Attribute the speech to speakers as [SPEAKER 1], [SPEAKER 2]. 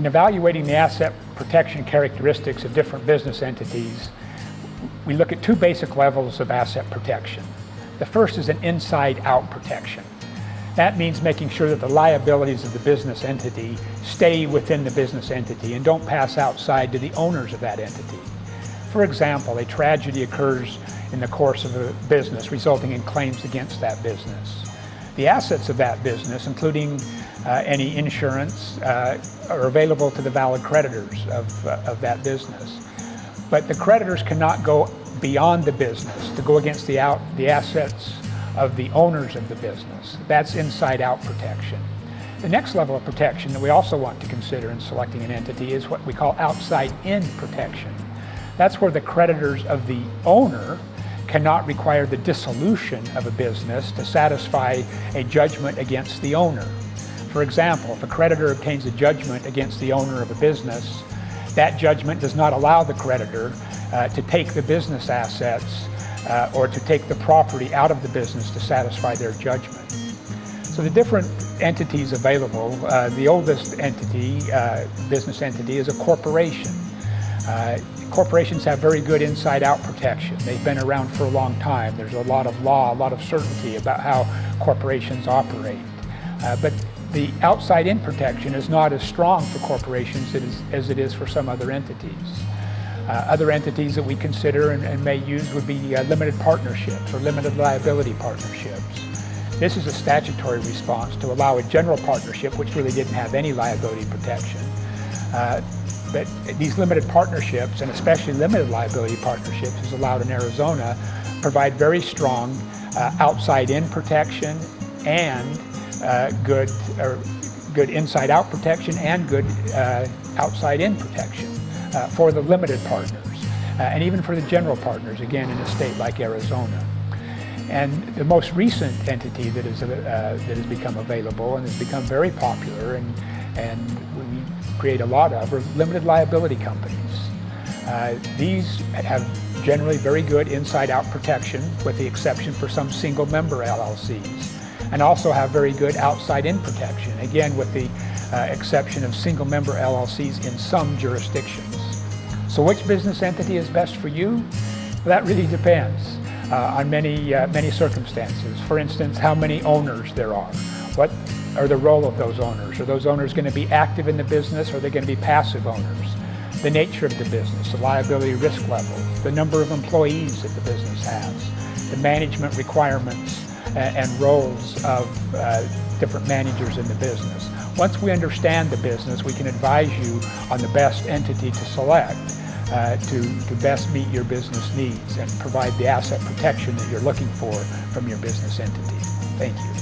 [SPEAKER 1] In evaluating the asset protection characteristics of different business entities, we look at two basic levels of asset protection. The first is an inside-out protection. That means making sure that the liabilities of the business entity stay within the business entity and don't pass outside to the owners of that entity. For example, a tragedy occurs in the course of a business, resulting in claims against that business. The assets of that business, including any insurance, are available to the valid creditors of that business. But the creditors cannot go beyond the business to go against the assets of the owners of the business. That's inside-out protection. The next level of protection that we also want to consider in selecting an entity is what we call outside-in protection. That's where the creditors of the owner cannot require the dissolution of a business to satisfy a judgment against the owner. For example, if a creditor obtains a judgment against the owner of a business, that judgment does not allow the creditor to take the business assets or to take the property out of the business to satisfy their judgment. So the different entities available, the oldest entity, business entity, is a corporation. Corporations have very good inside-out protection. They've been around for a long time. There's a lot of law, a lot of certainty about how corporations operate. But the outside-in protection is not as strong for corporations as it is for some other entities. Other entities that we consider and may use would be limited partnerships or limited liability partnerships. This is a statutory response to allow a general partnership, which really didn't have any liability protection. But these limited partnerships, and especially limited liability partnerships, as allowed in Arizona, provide very strong outside-in protection and good inside-out protection and good outside-in protection for the limited partners and even for the general partners, again, in a state like Arizona. And the most recent entity that has become available and has become very popular and we create a lot of are limited liability companies. These have generally very good inside-out protection, with the exception for some single-member LLCs, and also have very good outside-in protection, again with the exception of single-member LLCs in some jurisdictions. So which business entity is best for you? Well, that really depends on many circumstances. For instance, how many owners there are. What are the role of those owners? Are those owners going to be active in the business, or are they going to be passive owners? The nature of the business, the liability risk level, the number of employees that the business has, the management requirements and roles of different managers in the business. Once we understand the business, we can advise you on the best entity to select to best meet your business needs and provide the asset protection that you're looking for from your business entity. Thank you.